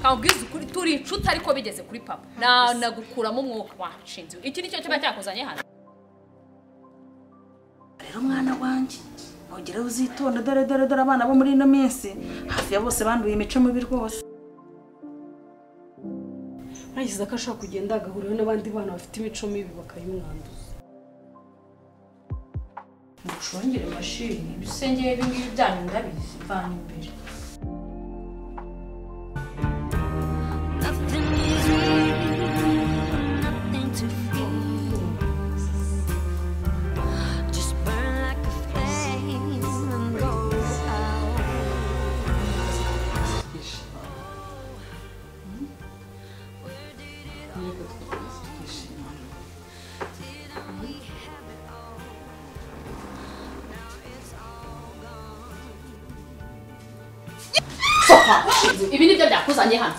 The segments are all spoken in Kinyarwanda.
kambwiza ukuri turi inshuti ariko bigeze kuri papa nagukuramo umwuka washinze iki nicyo kiba cyakuzanye hano rero mwana wanjye ugire uzitonda dore abana bo muri ino minsi hafi ya bose banduye imico mibi rwose Nagize ko ashaka kugenda agahurira n'abandi bana bafite imico mibi bakayimwanduza mushongere mashini bisengeye ibingibi byanyu ndabizi vana imbere ibi nibyo byakuzanye hano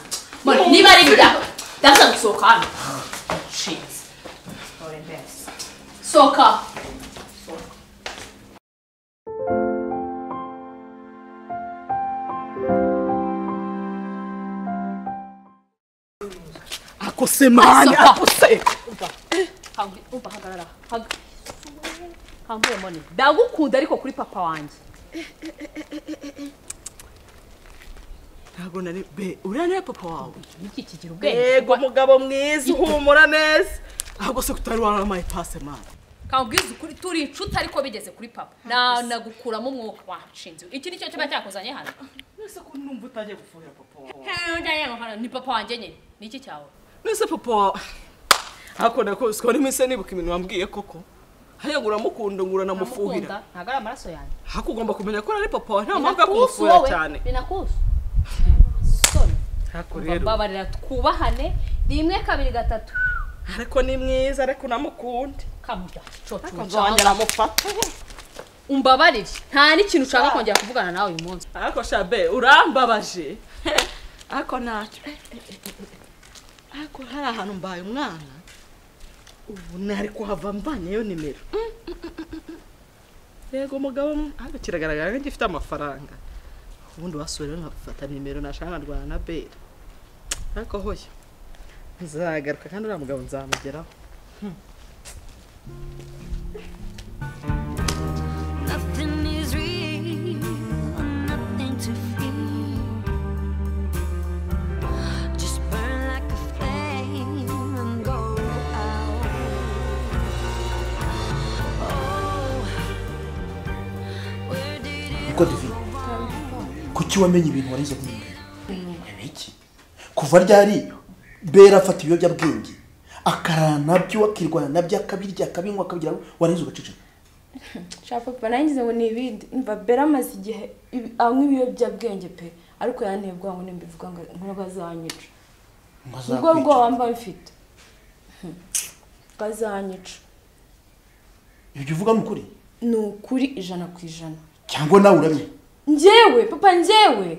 niba ari ibya ndaza gusohoka hano shit soka akose mani akose umva hagarara hambuye moni ndagukunda ariko kuri papa wanjye ntago nari be urane papa wawe iki kigira ubwenge yego mugabo mwiza uhumura neza ahubwo se kutari wana my pass man kambwiza ukuri turi inshuti ariko bigeze kuri papa nagukuramo umwuka washinze iki nicyo kiba cyakuzanye hano nese ko numva utaje gufuhira papa wawe ni papa wanjye nyine niki cyawe nese papa hakona ko sikora imise nibuka ibintu wambwiye koko haya nguramukunda ngurana mufuhira ntago ari amaraso yanjye hakugomba kumenya ko ari papa wawe nta mpamvu yo kumufuhira cyane binakusu hako rero babarira twubahane 1 2 3 ariko ni mwiza ariko namukunde kamujya coco nzongera mufata umbabarire nta n'ikintu ushaka kongera kuvugana nawe uyu munsi ariko shabe urambabaje ariko nacyo ariko hari ahantu mbaye umwana ubu nari kuhava mvanyeyo nimero yego mugabo ariko kiragaragara ko ngifite amafaranga ubundi wasubira nkafata nimero nashaka ndwana na Bera ariko hoya nzagaruka kandi uriya mugabo nzamugeraho niko Divine kuki wamenye ibintu warizo nk'imbere iki kuva ryari Bera afata ibiyobyabwenge akarana nabyo akirwana nabyo akabirya akabinywa akabigira warizo gacice Shapa papa nangize ngo nibindi imva Bera amaze igihe anywa ibiyobyabwenge pe ariko yanebwa ngo nimbivuga ngo nk'abazanyica ubwo wambaye mfite bazanyica ibyo uvuga n'ukuri n'ukuri 100% cyangwa nawe uramenye njyewe papa njyewe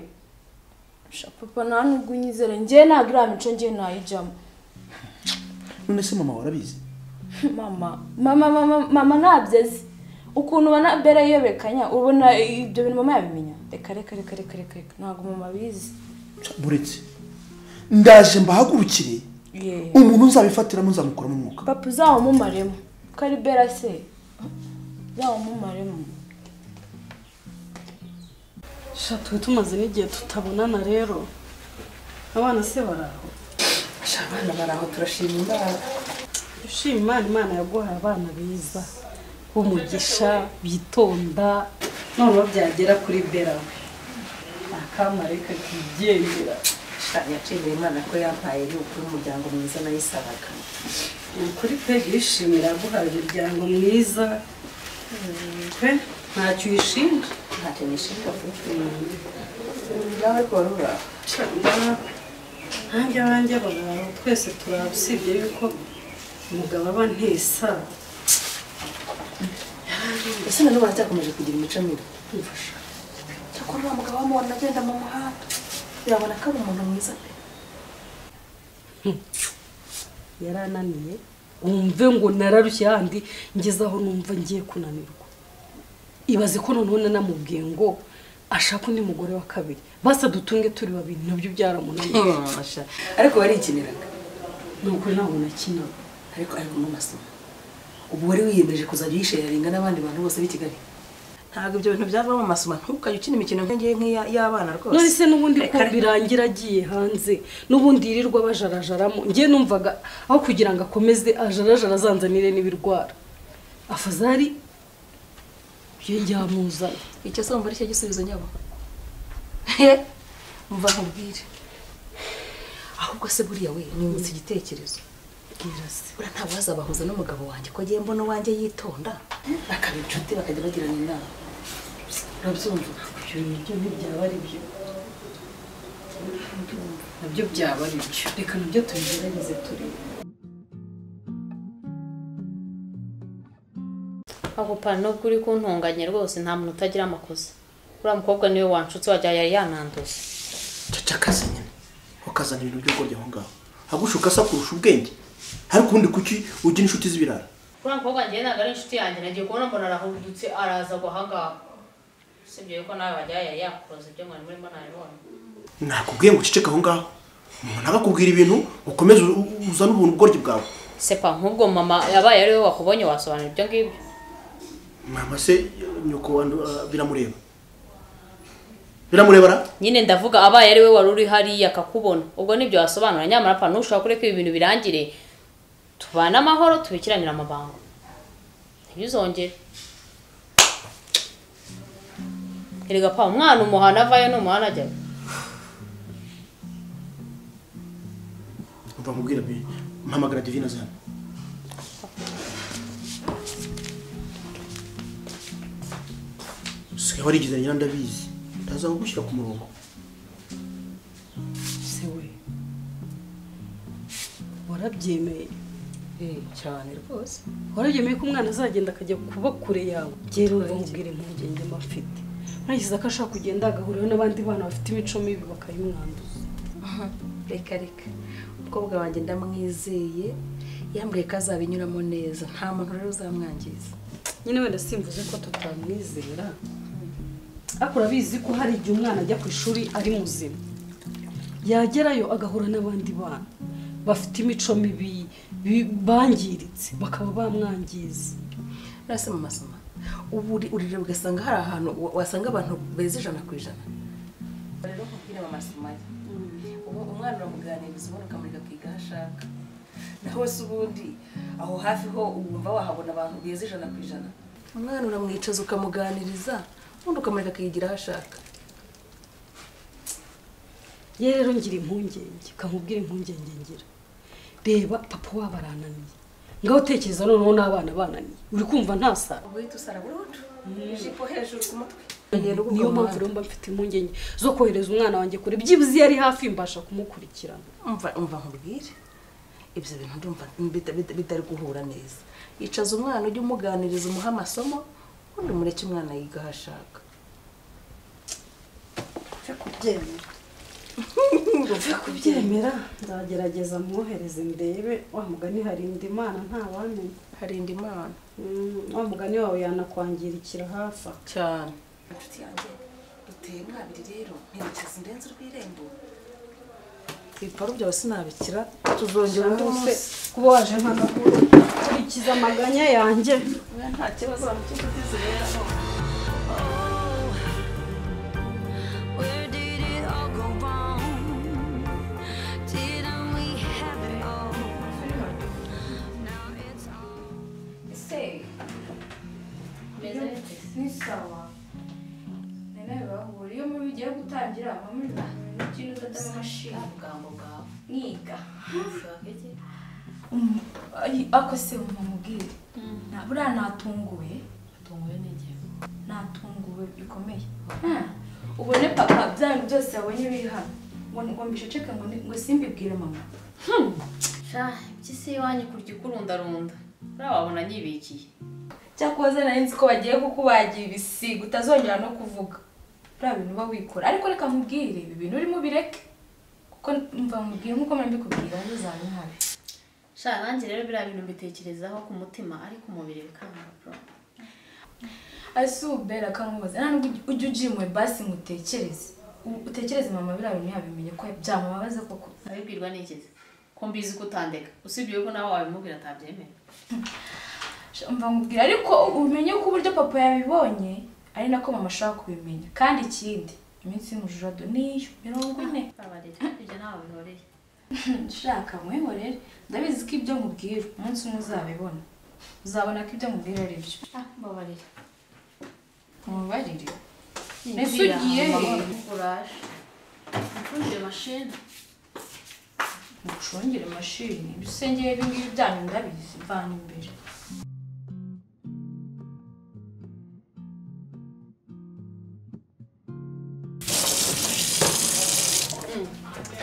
papa nta nubwo unyizera njye ntagira mico njye nayijamo none se mama warabizi mama nabyeze ukuntu bana Bera yobekanya ubona ibyo bintu mama yabimenya reka ntago mama bizi buretse ndaje mbahagurukire umuntu nzabifatira muzamukora mu mwuka papa zawo mumaremo kari Bera se zawo mumaremo Shatwe tumaze n'igihe tutabonana rero abana se baraho abana baraho turashima Imana yaguhaye abana biza bumugisha bitonda none babyagera kuri Bera akamareka kigendera yaciye Imana ko yampaye ari ukuri umuryango mwiza nayisabaga kuri pe yishimira guhaye umuryango mwiza pe ntacyo yishinja ntacyo nishinja nawe ko warura nanjye abanjye baraho twese turabusibye yuko umugabo aba ntesa ese none baracyakomeje kugira imico mibi mfasha cyakora uwo mugabo wamubona agenda mu muhanda birabona ko ari umuntu mwiza pe yarananiye wumve ngo nararushye handi ngeze aho numva ngiye kunanirwa ibaze ko noneho namubwiye ngo ashaka undi mugore wa kabiri basa dutunge turi babiri nabyo byaramunaniye ariko warikiniraga nuko ntabwo nakina ariko mu masomo ubu wari wiyemeje kuzajya uyisharinga n'abandi bantu bose b'i Kigali ntabwo ibyo bintu byava mu masomo ntukajye ukina imikino nk'iy'abana rwose none se n'ubundi ko birangira agiye hanze n'ubundi yirirwa bajarajaramo njye numvaga aho kugira ngo akomeze ajarajara azanzanire n'ibirwara afazari yamuzana icyo se wumva ari cyo gisubizo nyabo mva nkubwire ahubwo se buriya we nibutse igitekerezo ura ntabwo wazabahuza n'umugabo wanjye ko agiye mbona uwanjye yitonda akaba inshuti bakajya bagirana inama urabyumva ibyo ntibyaba ari byo nabyo byaba ari byo reka nabyo tubigerageze turebe ako pa nubwo uri kuntunganye rwose nta muntu utagira amakosa uriya mukobwa niwe wanshutse wajya yari yananduza cacakaze nyine ukazana ibintu by'ubworyo aho ngaho agushuka asa kurusha ubwenge ariko ubundi kuki ugira inshuti z'ibirara uriya mukobwa njyewe ntabwo ari inshuti yanjye nagiye kubona mbona arahudutse araza ngo ahangaha usibye yuko nawe wajya yari yakuroza ibyo mwari murimo nabibona nakubwiye ngo uceceke aho ngaho umuntu agakubwira ibintu ukomeze uzane ubuntu bworyo bwawe sepa nk'ubwo mama yabaye ari we wakubonye wasobanura ibyo ngibyo mama se nyoko biramureba biramurebara nyine ndavuga abaye ari we wari uri hariya akakubona ubwo nibyo wasobanura nyamara pa ntushobora kureka ibi bintu birangire tubane amahoro tubikiranire amabanga ntibizongere erega pa umwana umuhana avayo n'umuhana ajyayo umva nkubwira pe mpamagara Divine azana sigaho warigize nyina ndabizi ndaza kugushyira ku murongo se we warabyemeye cyane rwose warabyemeye ko umwana azagenda akajya kuba kure yawe rero umubwire impungenge mafite ntagize ko ashaka kugenda agahurira n'abandi bana bafite imico mibi bakayimwanduza reka umukobwa wanjye ndamwizeye yambwiye ko azabinyuramo neza nta muntu rero uzamwangiza nyine wenda simvuze ko tutamwizera ariko urabizi ko hari igihe umwana ajya ku ishuri ari muzima yagerayo agahura n'abandi bana bafite imico mibi bangiritse bakaba bamwangiza rase mu masomo ubu urire ugasanga hari ahantu wasanga abantu beza 100%. Rero kubwira mu masomo ubu umwana uramuganiriza ubona ukamurika kwiga ashaka naho se ubundi aho hafi ho wumva wahabona abantu beza 100%. Umwana uramwicaza ukamuganiriza ubundi ukamurika akigira ashaka. Rero ngira impungenge kamubwira impungenge ngira reba papa waba arananiye ngaho tekereza noneho n'abana bananiye uri kumva ntasara uhita usara burundu ijipo hejuru ku mutwe niyo mpamvu rero mba mfite impungenge zo kohereza umwana wanjye kure byibuze yari hafi mbasha kumukurikirana umva nkubwire ibyo bintu ndumva bitari guhura neza yicaza umwana ujye umuganiriza umuha amasomo undi mureke umwana yiga ashaka cyo kubyemera nzagerageza mwohereze ndebe wa mugani harinda imana ntawamenya harinda imana wa mugani wawe yanakwangirikira hafi cyane inshuti yanjye duteye mwabiri rero nterekeza indenzi rw'irembo ibiparu byawe sinabikira tuzongera undi munsi kuba waje nkagakura kurikiza amaganya yanjye nta kibazo bamukiza tizibera ni sawa nene bahuri iyo muri bigiye gutangira muri ikintu z'amashini ubwambo bwawe niga ushaka iki ako se umubwire nabura natunguwe n'igihe natunguwe bikomeye ubone papa byanyu byose yabonye biri hano ngo mbisheceke ngo simbibwire mama sha byisi wanyu kurya kurundarunda urababona nyibikiye cyakoze nari nzi ko bagiye kukubagira ibisigo utazongera no kuvuga buriya bintu uba wikora ariko reka mubwire ibi bintu urimo bireke kuko mva mubwire nk'uko mbikubwira ntuzabe nkabi sha nanjye rero biriya bintu mbitekerezaho ku mutima ariko umubiri bikanga bro asubera akamubaza nta nubwo ujya ujimwe basi utekereze mama biriya bintu yabimenye ko byamubabaza koko abibwirwa n'ikizi ko mbizi ko utandeka usibye yuko nawe wabimubwira atabyemera mva nkubwira ariko umenye ko uburyo papa yabibonye ari nako mama ashaka kubimenya kandi ikindi iminsi y'umujurado niyo 40 babareka ibyo nawe bihoreye shaka mwihorere ndabizi ko ibyo nkubwira umunsi umwe uzabibona uzabona ko ibyo nkubwira ari byo babarira mubarire ese ugiye uraje mfungire mashini mucungire mashini bisengeye ibingibi byanyu ndabizi mvana imbere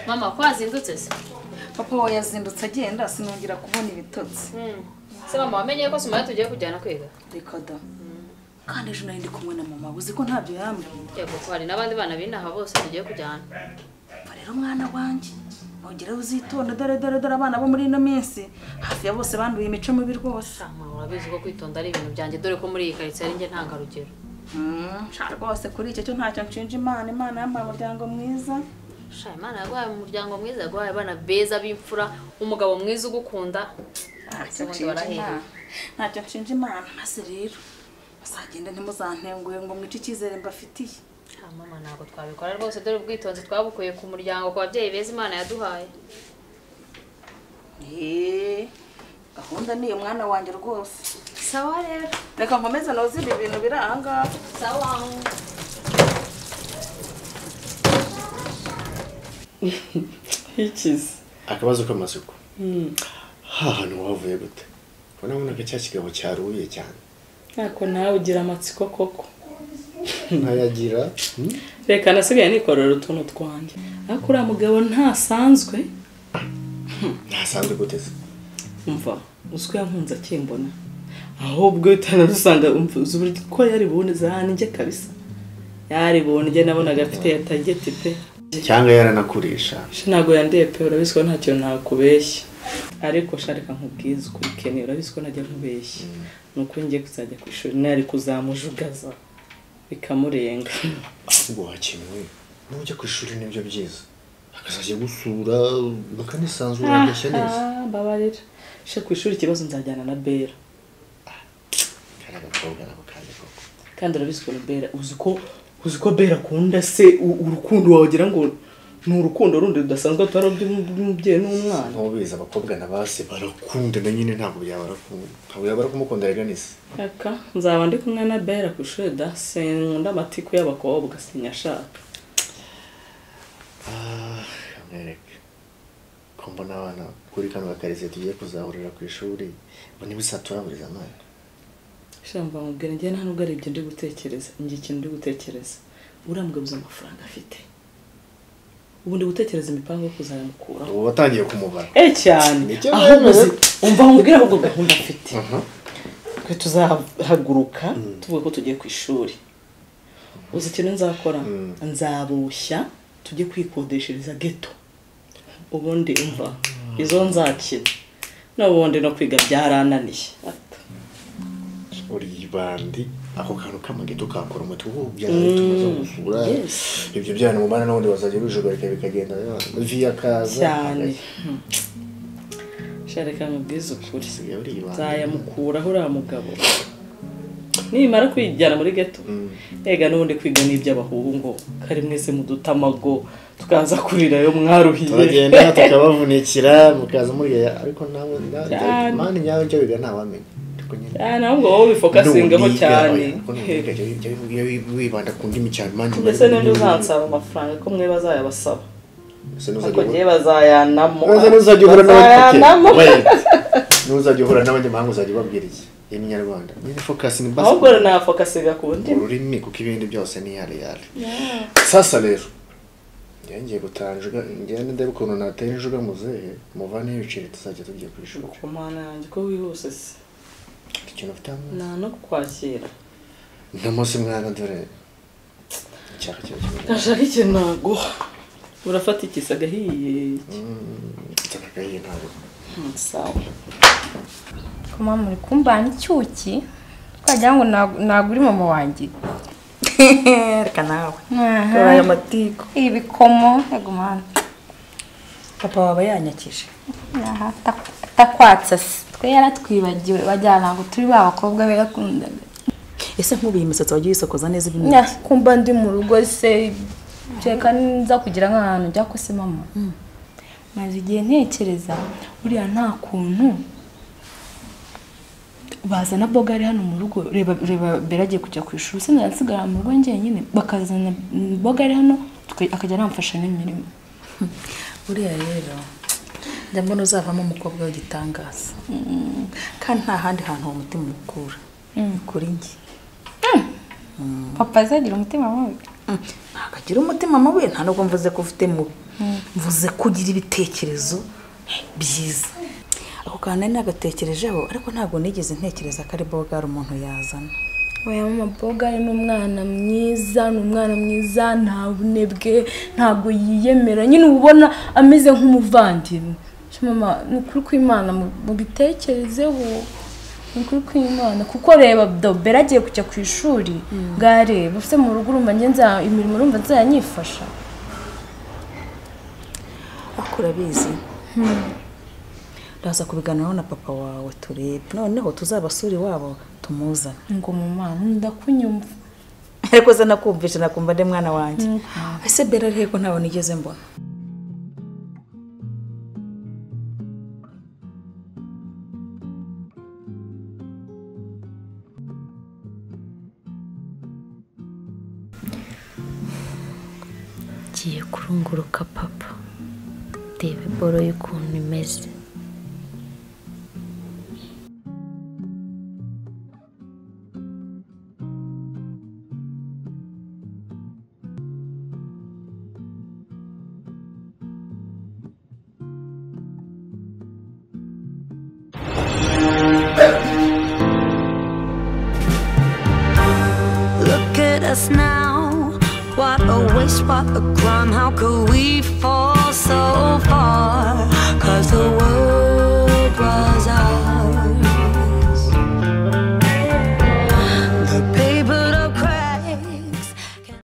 mama ko wazindutse se papa we yazindutse agenda sinongera kubona ibitotsi se mama wamenye ko Sumaya tugiye kujyana kwiga reka da kandi ejo nari ndi kumwe na mama uzi ko ntabyo yambwiye yego ko hari n'abandi bana binaha bose tugiye kujyana rero mwana wanjye nongera uzitonda dore abana bo muri ino minsi hafi ya bose banduye imico mibi rwose mama urabizi ko kwitonda ari ibintu byanjye dore ko muri iyi karitsiye ari njye ntangarugero nshaka rwose kuri icyo cyo ntacyo nshinja imana yambaye umuryango mwiza sha Imana yaguhaye umuryango mwiza yaguhaye abana beza b'imfura umugabo mwiza ugukunda ntacyo nshinja imana maze rero bazagenda ntimuzantenguye ngo mwice icyizere mbafitiye mama ntabwo twabikora rwose dore ubwitonzi twabukuye ku muryango ku babyeyi beza Imana yaduhaye gahunda niyo mwana wanjye rwose sawa rero reka nkomeze noze ibi bintu biri aha ngaha sawa ikizi akabazo k'amasuku hantu wavuye gute ubona ko cya kigabo cyaruye cyane ntako nawe ugira amatsiko koko ntayagira reka nasigaye nikorera utuntu twanjye ariko uriya mugabo ntasanzwe ntasanzwe gute se umva uziko yankunze akimbona ahubwo utanadusanga uzi uburyo ko yari bubone zanjye kabisa yari bubone nabonaga afite yatageti pe cyangwa yaranakurisha ntabwo yandeye pe urabizi ko ntacyo nakubeshya ariko sharika nkubwiza ukuri Kenny urabizi ko najya nkubeshya nuko ngiye kuzajya ku ishuri nari kuzamujugaza bikamurenga ahubwo hakimwe nujya ku ishuri nibyo byiza akazajya gusura bakanisanzura agashya neza babarira she ku ishuri ikibazo nzajyana na Bera karagakobwa nako kaje koko kandi urabizi ko Bera uzi ko Bera akunda se urukundo wagira ngo ni urukundo rundi rudasanzwe atari by'umubyeyi n'umwana ntubizi abakobwa nabase barakunda na nyine ntabwo yabara kumukunda yaganise aka nzaba ndi kumwe na Bera ku ishuri da sinkunda amatiku y'abakobwa sinyashaka kamwereke ko mbona abana kuri kano bakarize tugiye kuzahurira ku ishuri ngo ntibisaturaburiza amana shamva mubwira njye nta nubwo ari ibyo ndi gutekereza njye ikintu ndi gutekereza uriya mugabo uzi amafaranga afite ubu ndi gutekereza imipango yo kuzayamukuraho ubu watangiye kumubara cyane ahubwo umva nkubwira ahubwo gahunda afite twe tuzahaguruka tuvuga ko tugiye ku ishuri uzi ikintu nzakora nzabushya tujye kwikodeshereza ghetto ubundi umva izo nzakina n'ubundi no kwiga byarananiye uri bandi ako kantu k'amageto kakora umutubu byaratumaze gusura ibyo byana mu bana n'ubundi bazajya bijugarika bikagenda via kaza cyane shareka mubwiza ukuri nzayamukuraho uriya mugabo nimara kwijyana muri ghetto ega n'ubundi kwiga n'iby'abahungu kari mwese mu dutamago tukaza kurirayo mwaruhiye turagenda tukabavunikira mukaza muriya ariko nawe mani nyawe cyo biga ntawamenya ntabwo wowe bifokasingaho cyane wibanda ku ndimi cyane manje mbese n'undi uzansaba amafaranga ko mwe bazayabasaba ariko ngiye bazayanamo n'uzajya uhura n'abanyamahanga uzajya ubabwira iki y'Inyarwanda ni focusing basi ahubwo na focusinga ku ndimi ururimi kuko ibindi byose ni yale sasa rero ngiye gutanjuga ngiye ndebe ukuntu nateye injuga muzehe muvane ibiceri tuzajya tugiye ku ishuri ku mana yanjye ko wihuse se ikintu ufitamo no kukwakira ntamunsi mwana dore cyaka cyo gashaka ikintu nago urafata ikisaga hiye cyaka hiye ntabwo sawa kuma muri kumbana icyuki ukagira ngo ntabwo uri mama wanjye. Reka nawe aya matiko Ibikomo yego mwana. papa wawe yanyakije Aha takwatsa twe yaratwibagiwe bajyana ngo turi ba bakobwa be yakundaga. ese nkubiye imisatsi wagiye isokoza neza ibintu Kumba ndi mu rugo se cyeka nza kugira nk'ahantu njya ko se mama. Maze igihe ntekereza buriya nta kuntu bazana bogari hano mu rugo reba beragiye kujya ku ishuri se nasigara mu rugo njyenyine bakazana bogari hano akajya namfasha n'imirimo. buriya rero ndabona uzavamo umukobwa w'igitangaza kandi nta handi hantu uwo mutima ukura kuri njye. Papa azagira umutima mubi. Ntabwo agira umutima mubi nta nubwo mvuze ko ufite mubi mvuze kugira ibitekerezo byiza. Ako kantu nari nagatekerejeho ariko ntabwo nigeze ntekereza ko ari bogari umuntu yazana. Oya mama bogari ni umwana mwiza nta bunebwe ntabwo yiyemera nyine ubona ameze nk'umuvandimwe. Mama ni ukuri kw'Imana mu bitekerezeho ni ukuri kw'Imana kuko reba Dobera agiye kujya ku ishuri bwareba ufite mu rugo urumva ngenza imirimo urumva nzayanyifasha. Urabizi ndaza kubiganiraho na papa wawe turebe noneho tuzabasura iwabo tumuzana. Ngo mama ndakunyumva ariko se nakumvisha nakumva ndi mwana wanjye. Ese Bera ari heko ntawe nigeze mbona. Giye kurunguruka papa reba boro y'ukuntu imeze. Look at us now, what a waste, what a crime, how could we fall so far?